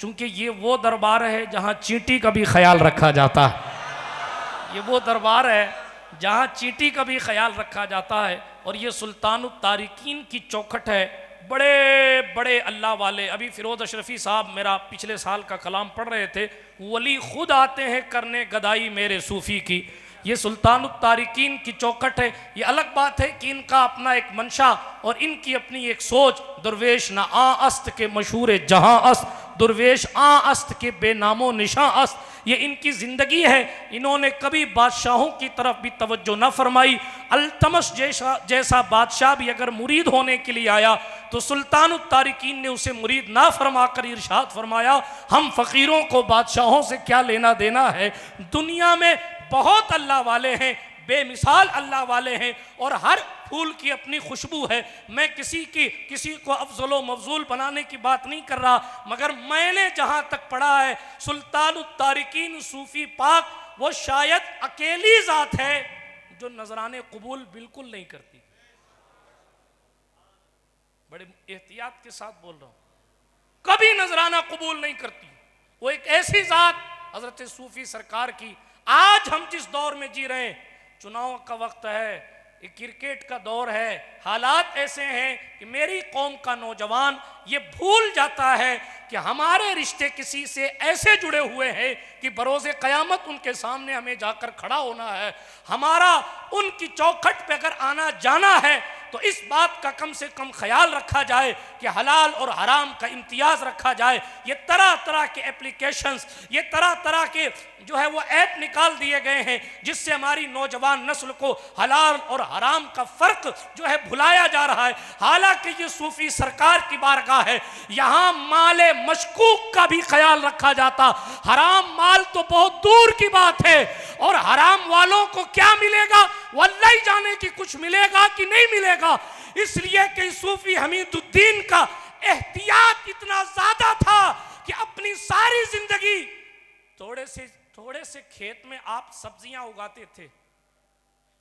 चूंकि ये वो दरबार है जहाँ चींटी का भी ख्याल रखा जाता है, ये वो दरबार है जहाँ चींटी का भी ख्याल रखा जाता है। और ये सुल्तानुत तारिकीन की चौखट है। बड़े बड़े अल्लाह वाले, अभी फिरोज अशरफी साहब मेरा पिछले साल का कलाम पढ़ रहे थे, वली खुद आते हैं करने गदाई मेरे सूफ़ी की। ये सुल्तानुत तारिकीन की चौखट है। ये अलग बात है कि इनका अपना एक मंशा और इनकी अपनी एक सोच। दुर्वेश न आ अस्त के मशहूर जहां अस्त, दुर्वेश आ अस्त के बेनामो निशां अस्त। ये इनकी ज़िंदगी है। इन्होंने कभी बादशाहों की तरफ भी तवज्जो न फरमाई। अल्तमश जैसा बादशाह भी अगर मुरीद होने के लिए आया तो सुल्तानुत तारिकीन ने उसे मुरीद ना फरमा कर इरशाद फरमाया, हम फ़कीरों को बादशाहों से क्या लेना देना है। दुनिया में बहुत अल्लाह वाले हैं, बेमिसाल अल्लाह वाले हैं, और हर फूल की अपनी खुशबू है। मैं किसी को अफजल व मफजूल बनाने की बात नहीं कर रहा, मगर मैंने जहाँ तक पढ़ा है सुल्तानुत तारिकीन सूफ़ी पाक वो शायद अकेली ज़ात है जो नजराने कबूल बिल्कुल नहीं करती। बड़े एहतियात के साथ बोल रहा हूँ, कभी नजराना कबूल नहीं करती। वो एक ऐसी ज़ात हज़रत सूफ़ी सरकार की। आज हम जिस दौर में जी रहे हैं, चुनाव का वक्त है, ये क्रिकेट का दौर है, हालात ऐसे हैं कि मेरी कौम का नौजवान ये भूल जाता है कि हमारे रिश्ते किसी से ऐसे जुड़े हुए हैं कि बरोज़े क़यामत उनके सामने हमें जाकर खड़ा होना है। हमारा उनकी चौखट पे अगर आना जाना है तो इस बात का कम से कम ख्याल रखा जाए कि हलाल और हराम का इम्तियाज रखा जाए। ये तरह तरह के एप्लीकेशंस, ये तरह तरह के जो है वो ऐप निकाल दिए गए हैं जिससे हमारी नौजवान नस्ल को हलाल और हराम का फ़र्क जो है भुलाया जा रहा है। हालांकि ये सूफ़ी सरकार की बारगाह है, यहाँ माले मशकूक का भी ख्याल रखा जाता। हराम माल तो बहुत दूर की बात है, और हराम वालों को क्या मिलेगा वो अल्लाह ही जाने कि कुछ मिलेगा कि नहीं मिलेगा। इसलिए कि सूफी हमीदुद्दीन का एहतियात इतना ज्यादा था कि अपनी सारी जिंदगी थोड़े से खेत में आप सब्जियां उगाते थे,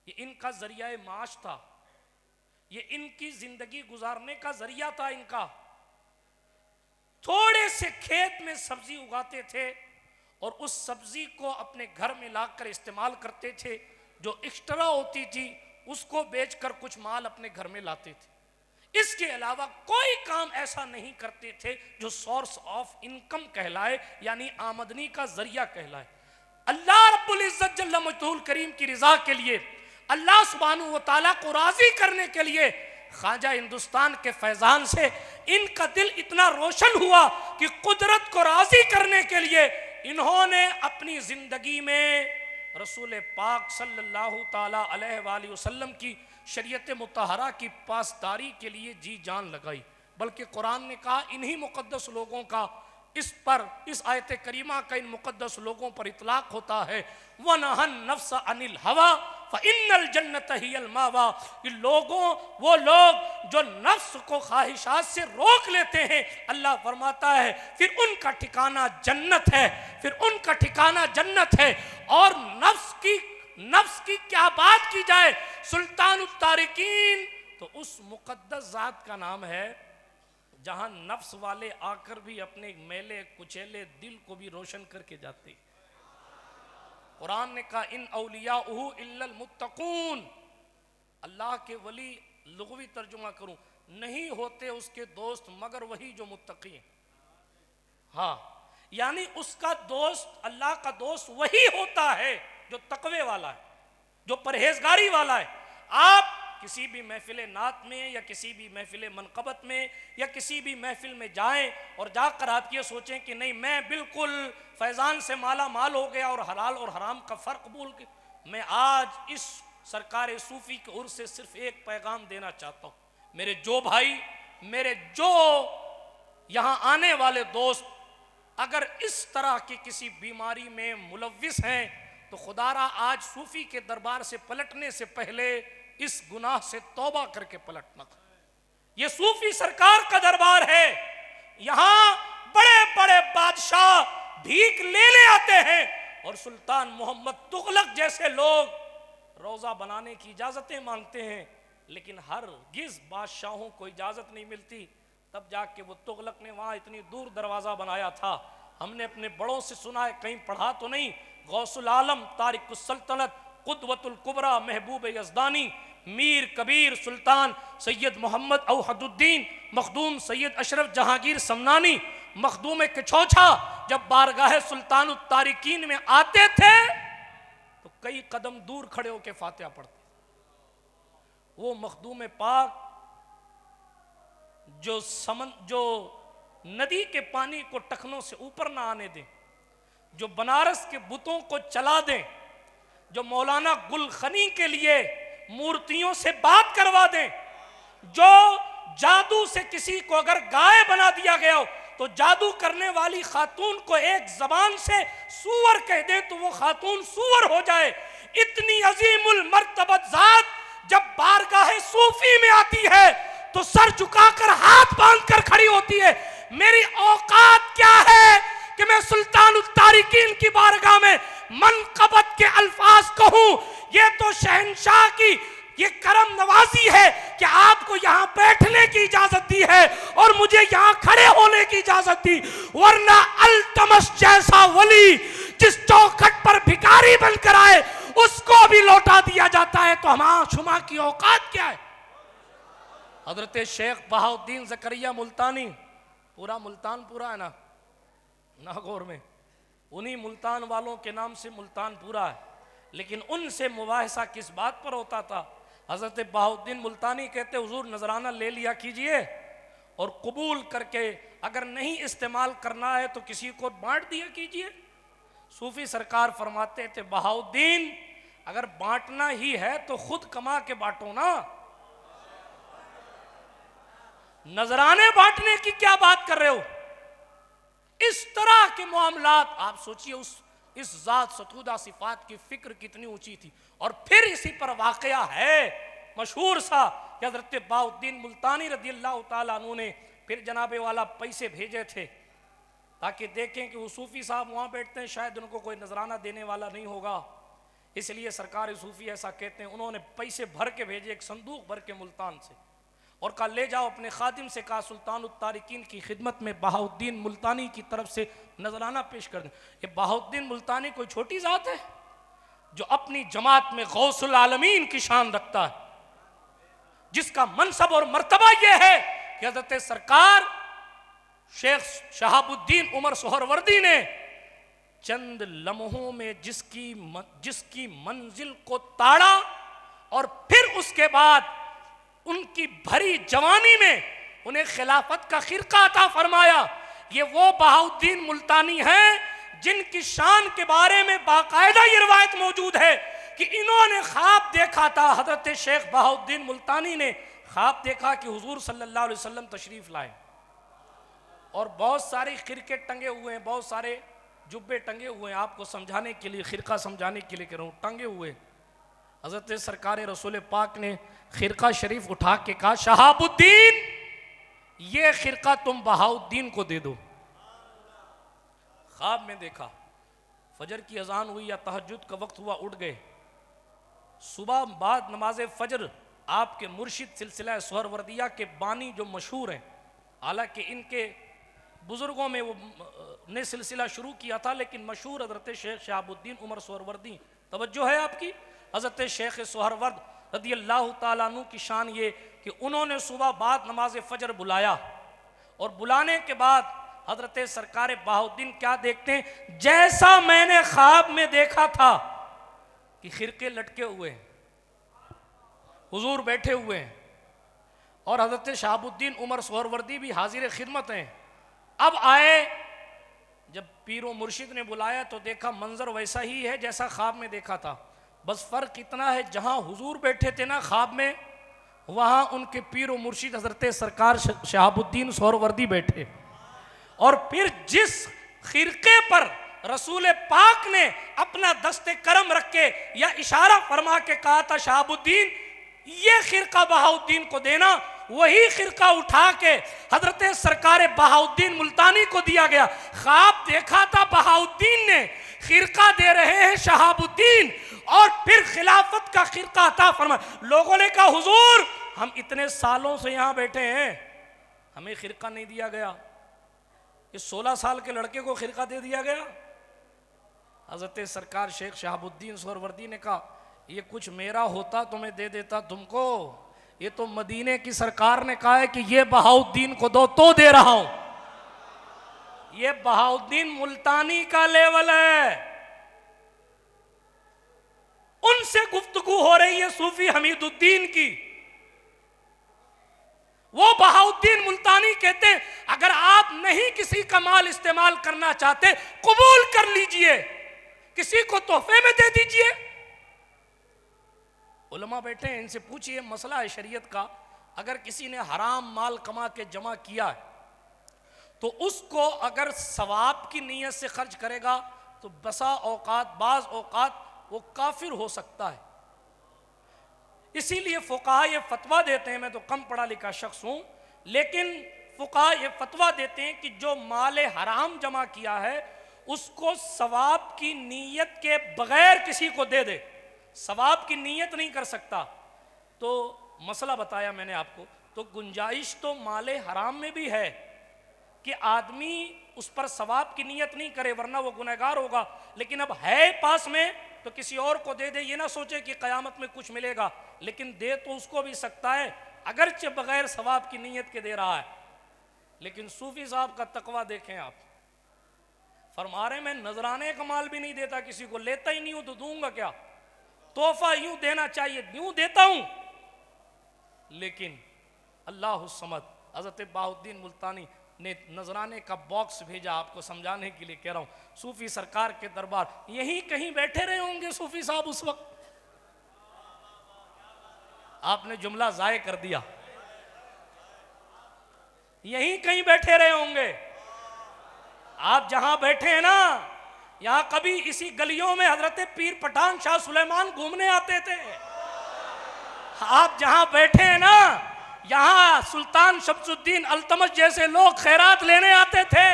ये इनका जरिया माश था, ये इनकी जिंदगी गुजारने का जरिया था। इनका थोड़े से खेत में सब्जी उगाते थे और उस सब्जी को अपने घर में लाकर इस्तेमाल करते थे। जो एक्स्ट्रा होती थी उसको बेचकर कुछ माल अपने घर में लाते थे। इसके अलावा कोई काम ऐसा नहीं करते थे जो सोर्स ऑफ इनकम कहलाए, यानी आमदनी का जरिया कहलाए। अल्लाह रब्बुल इज्जत जल्ल मजदूल करीम की रिजा के लिए, अल्लाह सुब्हानहू व तआला को राजी करने के लिए ख्वाजा हिंदुस्तान के फैजान से इनका दिल इतना रोशन हुआ कि कुदरत को राजी करने के लिए इन्होंने अपनी जिंदगी में रसूल पाक सल्लल्लाहु ताला अलैहि वसल्लम की शरीयत मुतहरा की पासदारी के लिए जी जान लगाई। बल्कि कुरान ने कहा इन्हीं मुकद्दस लोगों का इस आयत करीमा का इन मुकद्दस लोगों पर इतलाक होता है, वनहन नफ्स अनिल हवा फ़इन्नल जन्नत हियल मावा। वो लोग जो नफ्स को ख्वाहिशात से रोक लेते हैं, अल्लाह फरमाता है फिर उनका ठिकाना जन्नत है, फिर उनका ठिकाना जन्नत है। और नफ्स की क्या बात की जाए, सुल्तानुत तारिकीन तो उस मुकद्दस ज़ात का नाम है जहां नफ्स वाले आकर भी अपने मैले कुचेले दिल को भी रोशन करके जाते। कुरान ने कहा इन औलियाउहु इल्लल मुत्तकून, अल्लाह के वली लुग़वी तर्जुमा करूं, नहीं होते उसके दोस्त मगर वही जो मुत्तकी हैं। हाँ, यानी उसका दोस्त, अल्लाह का दोस्त वही होता है जो तकवे वाला है, जो परहेजगारी वाला है। आप किसी भी महफिल नात में या किसी भी महफिल मनक़बत में या किसी भी महफिल में जाएं और जाकर आप ये सोचें कि नहीं मैं बिल्कुल फैज़ान से माला माल हो गया और हलाल और हराम का फ़र्क भूल के, मैं आज इस सरकार सूफ़ी के उर्स से सिर्फ एक पैगाम देना चाहता हूँ। मेरे जो भाई, मेरे जो यहाँ आने वाले दोस्त अगर इस तरह की किसी बीमारी में मुलव्विस हैं तो खुदारा आज सूफ़ी के दरबार से पलटने से पहले इस गुनाह से तौबा करके पलटना। ये सूफी सरकार का दरबार है, यहां बड़े बड़े बादशाह भीख ले आते हैं और सुल्तान मोहम्मद तुगलक जैसे लोग रोजा बनाने की इजाजतें मांगते हैं, लेकिन हरगिज बादशाहों को इजाजत नहीं मिलती। तब जाके वो तुगलक ने वहाँ इतनी दूर दरवाज़ा बनाया था। हमने अपने बड़ों से सुना है, कहीं पढ़ा तो नहीं। गौसुल आलम तारिकुस सल्तनत कुतवतुल कुबरा महबूब यज़दानी मीर कबीर सुल्तान सैयद मोहम्मद औहदुद्दीन मखदूम सैयद अशरफ जहांगीर समनानी मखदूम कछौछा जब बारगाह सुल्तान तारिकीन में आते थे तो कई कदम दूर खड़े होकर फातिहा पढ़ते। वो मखदूम पाक जो नदी के पानी को टखनों से ऊपर ना आने दें, जो बनारस के बुतों को चला दें, जो मौलाना गुलखनी के लिए मूर्तियों से बात करवा दें, जो जादू से किसी को अगर गाय बना दिया गया हो तो जादू करने वाली खातून को एक जबान से सूअर कह दे तो वो खातून सूअर हो जाए। इतनी अजीमुल मर्तबत जात जब बारगाह सूफी में आती है तो सर झुकाकर हाथ बांधकर खड़ी होती है। मेरी औकात क्या है कि मैं सुल्तान तारिकीन की बारगाह में मनकबत के अल्फाज कहूं। ये तो शहंशाह की ये करम नवाजी है कि आपको यहां बैठने की इजाजत दी है और मुझे यहां खड़े होने की इजाजत दी, वरना अल्तमस जैसा वली जिस चौखट पर भिखारी बनकर आए उसको भी लौटा दिया जाता है। तो हमारा शुमा की औकात क्या है। हजरत शेख बहाउद्दीन ज़करिया मुल्तानी, पूरा मुल्तान पूरा है ना नागौर में, उन्हीं मुल्तान वालों के नाम से मुल्तान पूरा है। लेकिन उनसे मुबाहिसा किस बात पर होता था। हजरत बहाउद्दीन मुल्तानी कहते हुजूर नजराना ले लिया कीजिए और कबूल करके अगर नहीं इस्तेमाल करना है तो किसी को बांट दिया कीजिए। सूफी सरकार फरमाते थे बहाउद्दीन अगर बांटना ही है तो खुद कमा के बांटो ना, नजराने बांटने की क्या बात कर रहे हो। इस तरह के मामलात आप सोचिए इस जात सतूदा सिफात की फिक्र कितनी ऊंची थी। और फिर इसी पर वाकया है मशहूर सा कि हज़रत बहाउद्दीन मुल्तानी रज़ियल्लाहु ताला अन्हु ने फिर जनाबे वाला पैसे भेजे थे ताकि देखें कि वो सूफी साहब वहाँ बैठते हैं, शायद उनको कोई नजराना देने वाला नहीं होगा, इसलिए सरकार सूफी ऐसा कहते हैं। उन्होंने पैसे भर के भेजे, एक संदूक भर के मुल्तान से, और कहा ले जाओ अपने खादिम से कहा सुल्तान तारिकीन की खिदमत में बहाउद्दीन मुल्तानी की तरफ से नजराना पेश कर दें। ये बहाउद्दीन मुल्तानी कोई छोटी जात है जो अपनी जमात में गौसुल आलमीन की शान रखता है, जिसका मनसब और मर्तबा यह है कि हज़रत सरकार शेख शहाबुद्दीन उमर सोहरवर्दी ने चंद लम्हों में जिसकी मंजिल को ताड़ा और फिर उसके बाद उनकी भरी जवानी में उन्हें खिलाफत का खिरका अता फरमाया। ये वो बहाउद्दीन मुल्तानी हैं जिनकी शान के बारे में बाकायदा ये रिवायत मौजूद है कि इन्होंने ख्वाब देखा था। हजरत शेख बहाउद्दीन मुल्तानी ने ख्वाब देखा कि हुजूर सल्लल्लाहु अलैहि वसल्लम तशरीफ लाए और बहुत सारे खिरके टंगे हुए हैं, बहुत सारे जुब्बे टंगे हुए हैं। आपको समझाने के लिए, खिरका समझाने के लिए कह रहा हूँ, टंगे हुए। हजरत सरकार रसूल पाक ने खिरका शरीफ उठा के कहा शहाबुद्दीन ये खिरका तुम बहाउद्दीन को दे दो। ख्वाब में देखा, फजर की अजान हुई या तहज्जुद का वक्त हुआ, उठ गए। सुबह बाद नमाज फजर आपके मुर्शिद सिलसिला सोहरवर्दिया के बानी जो मशहूर हैं, हालांकि इनके बुजुर्गों में वो ने सिलसिला शुरू किया था, लेकिन मशहूर हजरत शेख शहाबुद्दीन उमर सोहरवर्दी। तवज्जो है आपकी। हजरत शेख सोहरवर्द रज़ियल्लाहु ताला अन्हु की शान ये कि उन्होंने सुबह बाद नमाज फजर बुलाया और बुलाने के बाद हजरत सरकार बहाउद्दीन क्या देखते हैं, जैसा मैंने ख्वाब में देखा था कि खिरके लटके हुए हैं, हुजूर बैठे हुए हैं और हजरत शहाबुद्दीन उमर सोहरवर्दी भी हाजिर खिदमत हैं। अब आए, जब पीरो मुर्शिद ने बुलाया तो देखा मंजर वैसा ही है जैसा ख्वाब में देखा था, बस फर्क इतना है जहां हुजूर बैठे थे ना ख्वाब में, वहां उनके पीरो मुर्शिद हजरत सरकार शहाबुद्दीन सोहरवर्दी बैठे। और फिर जिस खिरके पर रसूल पाक ने अपना दस्ते करम रख के या इशारा फरमा के कहा था शहाबुद्दीन ये खिरका बहाउद्दीन को देना, वही खिरका उठा के हजरत सरकार बहाउद्दीन मुल्तानी को दिया गया। ख्वाब देखा था बहाउद्दीन ने, खिरका दे रहे हैं शहाबुद्दीन और फिर खिलाफत का खिरका अता फरमा। लोगों ने कहा हुजूर हम इतने सालों से यहां बैठे हैं, हमें खिरका नहीं दिया गया, इस 16 साल के लड़के को खिरका दे दिया गया। हजरत सरकार शेख शहाबुद्दीन सोहरवर्दी ने कहा ये कुछ मेरा होता तो मैं दे देता तुमको, ये तो मदीने की सरकार ने कहा है कि ये बहाउद्दीन को दो तो दे रहा हूं। ये बहाउद्दीन मुल्तानी का लेवल है, उनसे गुफ्तगू हो रही है सूफी हमीदुद्दीन की। वो बहाउद्दीन मुल्तानी कहते हैं अगर आप नहीं किसी का माल इस्तेमाल करना चाहते कबूल कर लीजिए, किसी को तोहफे में दे दीजिए। उलमा बैठे हैं, इनसे पूछिए, मसला है शरीयत का, अगर किसी ने हराम माल कमा के जमा किया है तो उसको अगर सवाब की नीयत से खर्च करेगा तो बसा औकात बाज औकात वो काफिर हो सकता है। इसीलिए फुकाहा ये फतवा देते हैं, मैं तो कम पढ़ा लिखा शख्स हूं, लेकिन फुकाहा ये फतवा देते हैं कि जो माल हराम जमा किया है उसको सवाब की नीयत के बगैर किसी को दे दे, सवाब की नीयत नहीं कर सकता। तो मसला बताया मैंने आपको, तो गुंजाइश तो माले हराम में भी है कि आदमी उस पर सवाब की नीयत नहीं करे वरना वो गुनहगार होगा, लेकिन अब है पास में तो किसी और को दे दे, ये ना सोचे कि कयामत में कुछ मिलेगा, लेकिन दे तो उसको भी सकता है अगरचे बगैर सवाब की नीयत के दे रहा है। लेकिन सूफी साहब का तकवा देखें आप, फरमा रहे मैं नजराने का माल भी नहीं देता किसी को, लेता ही नहीं हूं तो दूंगा क्या, तोहफा यूं देना चाहिए यूं देता हूं। लेकिन अल्लाह समद, हजरत बहाउद्दीन मुल्तानी ने नजराने का बॉक्स भेजा, आपको समझाने के लिए कह रहा हूं। सूफी सरकार के दरबार यहीं कहीं बैठे रहे होंगे सूफी साहब उस वक्त, आपने जुमला जाये कर दिया, यहीं कहीं बैठे रहे होंगे। आप जहां बैठे हैं ना, यहां कभी इसी गलियों में हजरत पीर पठान शाह सुलेमान घूमने आते थे। आप जहां बैठे हैं ना, यहां सुल्तान शमसुद्दीन अल्तमश जैसे लोग खैरात लेने आते थे।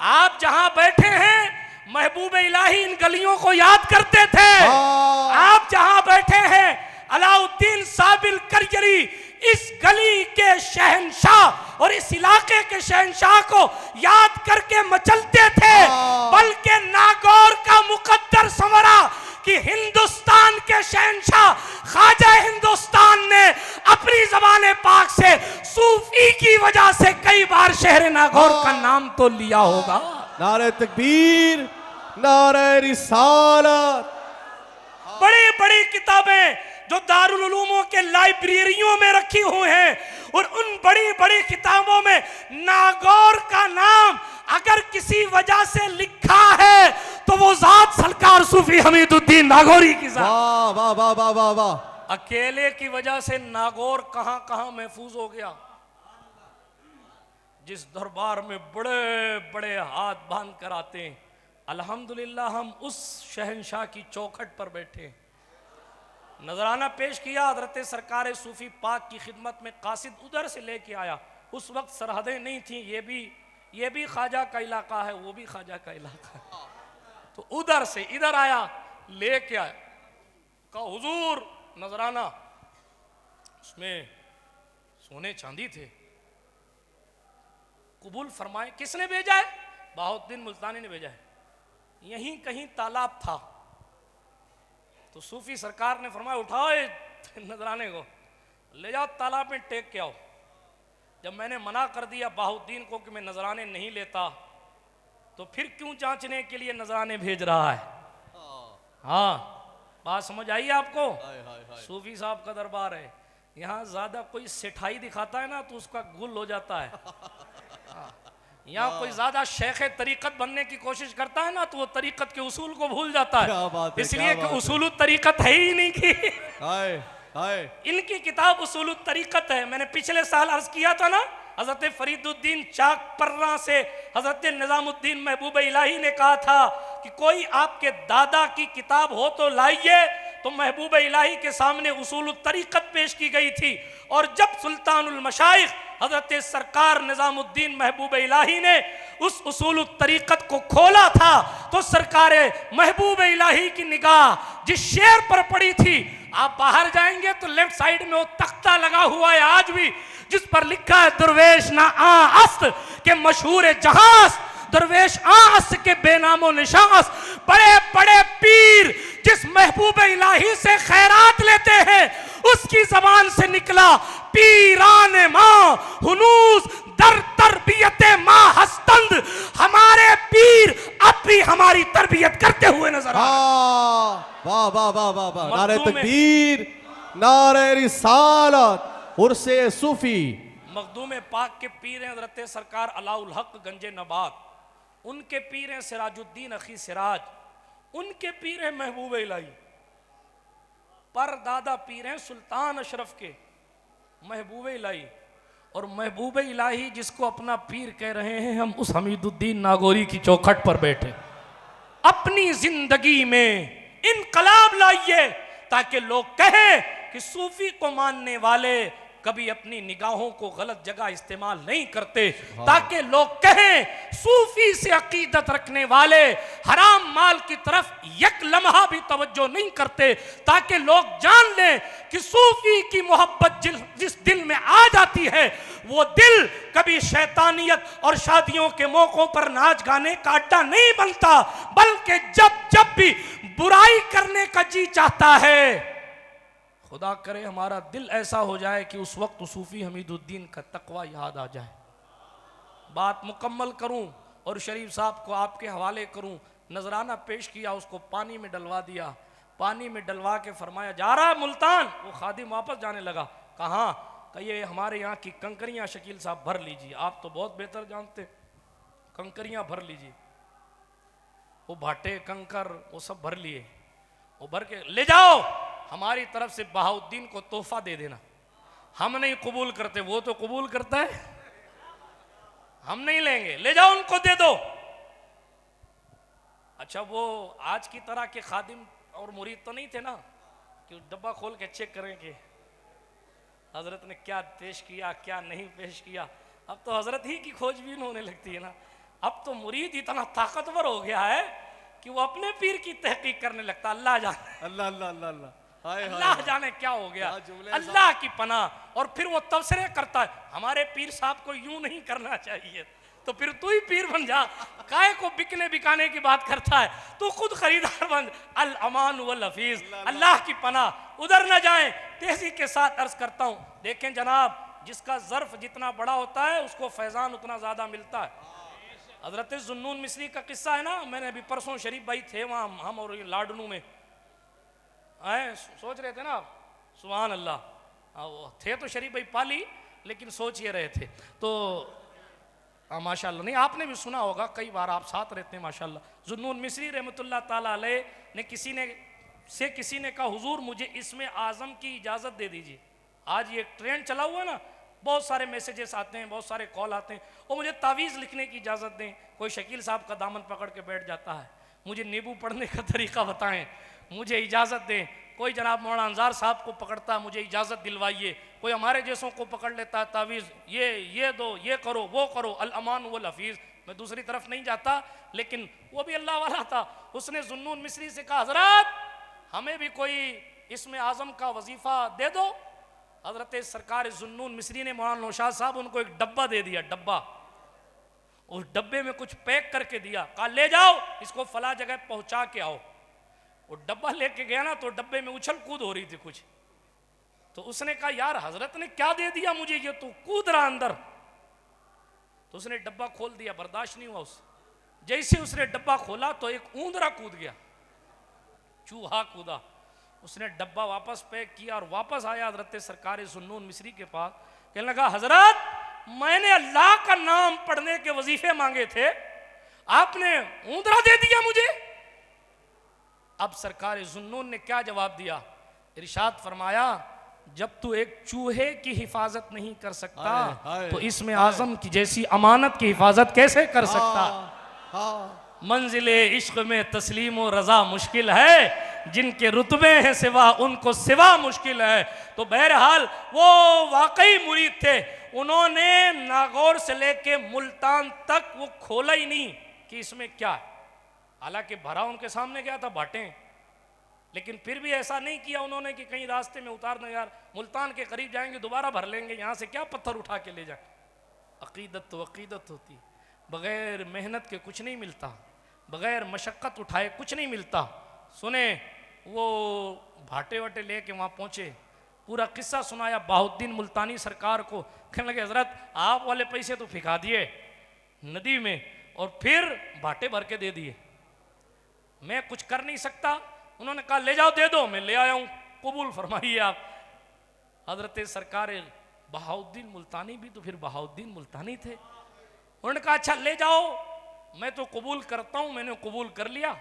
आप जहां बैठे हैं महबूब इलाही इन गलियों को याद करते थे। आप जहां बैठे हैं अलाउद्दीन साबिल करजरी इस गली के शहंशाह और इस इलाके के शहंशाह को याद करके मचलते थे। बल्कि नागौर का मुकद्दर संवरा कि हिंदुस्तान के शहंशाह ख्वाजा हिंदुस्तान ने अपनी ज़बान पाक से सूफी की वजह से कई बार शहर नागौर का नाम तो लिया होगा। नारे तकबीर, नारे रिसालत। बड़ी बड़ी किताबें जो दारुल उलूमों के लाइब्रेरियों में रखी हुई हैं, और उन बड़ी बड़ी किताबों में नागौर का नाम अगर किसी वजह से लिखा है तो वो जात सरकार सूफी हमीदुद्दीन नागौरी की जात। वाह वाह वाह वाह वाह वाह। अकेले की वजह से नागौर कहां कहां महफूज हो गया। जिस दरबार में बड़े बड़े हाथ बांध कर आते हैं, अल्हम्दुलिल्लाह हम उस शहंशाह की चौखट पर बैठे। नजराना पेश किया, हजरत सरकार सूफी पाक की खिदमत में कासिद उधर से लेके आया। उस वक्त सरहदें नहीं थी, ये भी ख्वाजा का इलाका है, वो भी ख्वाजा का इलाका है, तो उधर से इधर आया, लेके आया, कहा हुजूर नजराना, उसमें सोने चांदी थे, कबूल फरमाए। किसने भेजा है? बहाउद्दीन मुल्तानी ने भेजा है। यहीं कहीं तालाब था, तो सूफी सरकार ने फरमाया उठाओ नजराने को, ले जाओ तालाब में टेक के आओ। जब मैंने मना कर दिया बहाउद्दीन को कि मैं नजराने नहीं लेता, तो फिर क्यों जांचने के लिए नजराने भेज रहा है? हाँ, बात समझ आई आपको? सूफी साहब का दरबार है, यहाँ ज्यादा कोई सेठाई दिखाता है ना तो उसका गुल हो जाता है। यहाँ कोई ज्यादा शेख तरीकत बनने की कोशिश करता है ना तो वो तरीकत के उसूल को भूल जाता है, इसलिए कि उसूल तरीकत है ही नहीं की। इनकी किताब उसूल तरीकत है। मैंने पिछले साल अर्ज किया था ना, हजरत फरीदुद्दीन चाक पर्रा से हजरत निजामुद्दीन महबूब इलाही ने कहा था कि कोई आपके दादा की किताब हो तो लाइए, तो महबूब इलाही के सामने उसूल तरीकत पेश की गई थी। और जब सुल्तानुल मशाइख हजरत सरकार निजामुद्दीन महबूब इलाही ने उस उसूल तरीक़त को खोला था तो सरकार महबूब इलाही की निगाह जिस शेर पर पड़ी थी, आप बाहर जाएंगे तो लेफ्ट साइड में वो तख्ता लगा हुआ है आज भी, जिस पर लिखा है दरवेश ना आ अस्त के मशहूर जहास, दरवेश आस के बेनामो निशास। बड़े बड़े पीर जिस महबूब इलाही से खैरात लेते हैं उसकी जबान से निकला पीरान माँ हुनूस दर तरबियत माँ हस्तंद। हमारे पीर अब भी हमारी तरबियत करते हुए नजर आ रहे। वाह वाह वाह वाह वाह, नारे मखदूम तकबीर, नारे रिसालत, उर्से सूफी। मखदूम पाक के पीर हैं हज़रत सरकार अलाउल हक गंजे नबात, उनके पीर हैं सिराजुद्दीन अखी सिराज, उनके पीर हैं महबूब इलाही, पर दादा पीर हैं सुल्तान अशरफ के महबूब इलाही। और महबूब इलाही जिसको अपना पीर कह रहे हैं, हम उस हमीदुद्दीन नागौरी की चौखट पर बैठे। अपनी जिंदगी में इनकलाब लाइए ताकि लोग कहें कि सूफी को मानने वाले कभी अपनी निगाहों को गलत जगह इस्तेमाल नहीं करते, ताकि लोग कहें सूफी से अकीदत रखने वाले हराम माल की तरफ एक लम्हा भी तवज्जो नहीं करते, ताकि लोग जान लें कि सूफी की मोहब्बत जिस दिल में आ जाती है वो दिल कभी शैतानियत और शादियों के मौकों पर नाच गाने का अड्डा नहीं बनता, बल्कि जब जब भी बुराई करने का जी चाहता है, खुदा करे हमारा दिल ऐसा हो जाए कि उस वक्त सूफी हमीदुद्दीन का तकवा याद आ जाए। बात मुकम्मल करूं और शरीफ साहब को आपके हवाले करूं। नजराना पेश किया, उसको पानी में डलवा दिया, पानी में डलवा के फरमाया जा रहा मुल्तान। वो खादिम वापस जाने लगा। कहाँ? कहिए हमारे यहाँ की कंकरियाँ शकील साहब भर लीजिए, आप तो बहुत बेहतर जानते, कंकरियाँ भर लीजिए। वो भाटे कंकर वो सब भर लिए, वो भर के ले जाओ, हमारी तरफ से बहाउद्दीन को तोहफा दे देना। हम नहीं कबूल करते, वो तो कबूल करता है, हम नहीं लेंगे, ले जाओ उनको दे दो। अच्छा, वो आज की तरह के खादिम और मुरीद तो नहीं थे ना कि डब्बा खोल के चेक करें कि हजरत ने क्या पेश किया क्या नहीं पेश किया। अब तो हजरत ही की खोजबीन होने लगती है ना। अब तो मुरीद इतना ताकतवर हो गया है कि वो अपने पीर की तहकीक करने लगता। अल्लाह जाने, अल्लाह अल्लाह अल्लाह अल्लाह, हाय अल्लाह जाने क्या हो गया, अल्लाह की पनाह। और फिर वो तबसरे करता है, हमारे पीर साहब को यूं नहीं करना चाहिए, तो फिर तू ही पीर बन जा। काय को बिकने बिकाने की बात करता है, तू खुद खरीदार बन। अल अमान वल हफीज, अल्लाह की पनाह। उधर न जाए। तेजी के साथ अर्ज करता हूं, देखें जनाब, जिसका ज़र्फ जितना बड़ा होता है उसको फैजान उतना ज़्यादा मिलता है। हजरत जुन्नून मिस्री का किस्सा है ना, मैंने अभी परसों शरीफ भाई थे वहाँ, हम और लाडनू में आए, सोच रहे थे ना आप, सुभान अल्लाह, वो थे तो शरीफ भाई पाली, लेकिन सोच ये रहे थे तो माशाल्लाह। नहीं, आपने भी सुना होगा, कई बार आप साथ रहते हैं माशाल्लाह। जुन्नून मिस्री रहमतुल्लाह ताला अलैह ने किसी ने कहा, हुजूर मुझे इसमें आज़म की इजाज़त दे दीजिए। आज ये ट्रेंड चला हुआ है ना, बहुत सारे मैसेजेस आते हैं, बहुत सारे कॉल आते हैं, और मुझे तावीज़ लिखने की इजाज़त दें। कोई शकील साहब का दामन पकड़ के बैठ जाता है, मुझे नींबू पढ़ने का तरीका बताएं, मुझे इजाज़त दें। कोई जनाब मौलाना अंजार साहब को पकड़ता है, मुझे इजाज़त दिलवाइए। कोई हमारे जैसों को पकड़ लेता है तावीज़, ये दो, ये करो, वो करो, अल अमान वल हफीज़। मैं दूसरी तरफ नहीं जाता, लेकिन वो भी अल्लाह वाला था। उसने जुन्नून मिस्री से कहा, हजरत हमें भी कोई इसमें आज़म का वजीफ़ा दे दो। हजरत सरकार जुन्नून मिस्री ने मौलाना नौशाद साहब उनको एक डब्बा दे दिया, डब्बा। उस डब्बे में कुछ पैक करके दिया, कहा ले जाओ इसको फला जगह पहुंचा के आओ। वो डब्बा लेके गया ना, तो डब्बे में उछल कूद हो रही थी कुछ, तो उसने कहा यार हजरत ने क्या दे दिया मुझे, ये तो कूद रहा अंदर। तो उसने डब्बा खोल दिया, बर्दाश्त नहीं हुआ उस। जैसे उसने डब्बा खोला तो एक ऊंदरा कूद गया, चूहा कूदा। उसने डब्बा वापस पैक किया और वापस आया हजरत सरकार जुन्नून मिस्री के पास, कहने लगा हजरत मैंने अल्लाह का नाम पढ़ने के वजीफे मांगे थे, आपने ऊंदरा दे दिया मुझे। अब सरकार जुन्नून ने क्या जवाब दिया, इरशाद फरमाया जब तू एक चूहे की हिफाजत नहीं कर सकता तो इसमें आज़म की जैसी अमानत की हिफाजत कैसे कर सकता। मंजिले इश्क में तस्लीम और रजा मुश्किल है, जिनके रुतबे हैं सिवा उनको सिवा मुश्किल है। तो बहरहाल वो वाकई मुरीद थे, उन्होंने नागौर से लेके मुल्तान तक वो खोला ही नहीं कि इसमें क्या है। हालांकि भरा उनके सामने क्या था, भाटे, लेकिन फिर भी ऐसा नहीं किया उन्होंने कि कहीं रास्ते में उतार दें, यार मुल्तान के करीब जाएंगे दोबारा भर लेंगे, यहाँ से क्या पत्थर उठा के ले जाए। अकीदत तो अकीदत होती है, बगैर मेहनत के कुछ नहीं मिलता, बगैर मशक्क़त उठाए कुछ नहीं मिलता। सुने, वो भाटे वाटे लेके वहाँ पहुँचे, पूरा किस्सा सुनाया बहाउद्दीन मुल्तानी सरकार को। कहने लगे हजरत आप वाले पैसे तो फिका दिए नदी में और फिर भाटे भर के दे दिए, मैं कुछ कर नहीं सकता। उन्होंने कहा ले जाओ दे दो, मैं ले आया हूँ, कबूल फरमाइए आप। हजरत सरकार बहाउद्दीन मुल्तानी भी तो फिर बहाउद्दीन मुल्तानी थे। उन्होंने कहा अच्छा ले जाओ, मैं तो कबूल करता हूँ, मैंने कबूल कर लिया,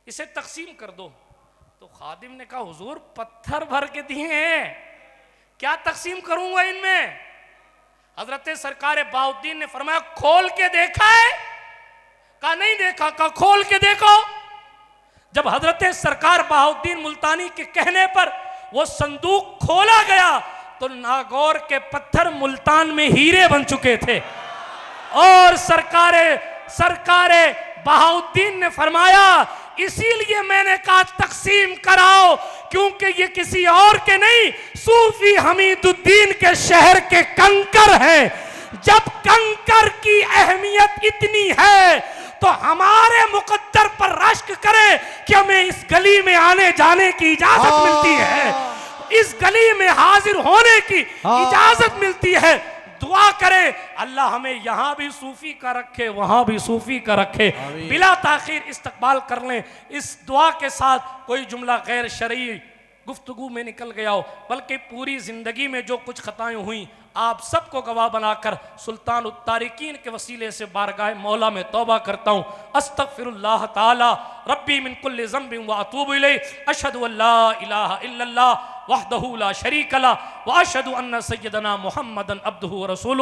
इसे तकसीम कर दो। तो खादिम ने कहा हुजूर पत्थर भर के दिए हैं, क्या तकसीम करूंगा इनमें। हजरत सरकार बहाउद्दीन ने फरमाया खोल के देखा है? कहा नहीं देखा। कहा खोल के देखो। जब हजरत सरकार बहाउद्दीन मुल्तानी के कहने पर वो संदूक खोला गया तो नागौर के पत्थर मुल्तान में हीरे बन चुके थे। और सरकार बहाउद्दीन ने फरमाया इसीलिए मैंने कहा तकसीम कराओ, क्योंकि ये किसी और के नहीं, सूफी हमीदुद्दीन के शहर के कंकर हैं। जब कंकर की अहमियत इतनी है तो हमारे मुकद्दर पर रश्क करे कि हमें इस गली में आने जाने की इजाजत मिलती है, इस गली में हाजिर होने की इजाजत मिलती है। दुआ करें अल्लाह हमें यहाँ भी सूफी का रखे, वहाँ भी सूफी का रखे। बिला ताखीर इस्तकबाल कर लें। इस दुआ के साथ कोई जुमला गैर शरई गुफ्तगू में निकल गया हो, बल्कि पूरी जिंदगी में जो कुछ खताएं हुई आप सबको गवाह बनाकर सुल्तान उत-तारिकीन के वसीले से बारगाह मौला में तौबा करता हूँ। अस्तगफिरुल्लाह ताला रब्बी मिन कुल्लि ज़ंबिन व अतूबु इलैहि, अशहदु अल्ला इलाहा इल्लल्लाह वहदहु ला शरीक लह व अशहदु अन्ना सय्यदना मुहम्मदन अब्दुहु व रसूलुहु।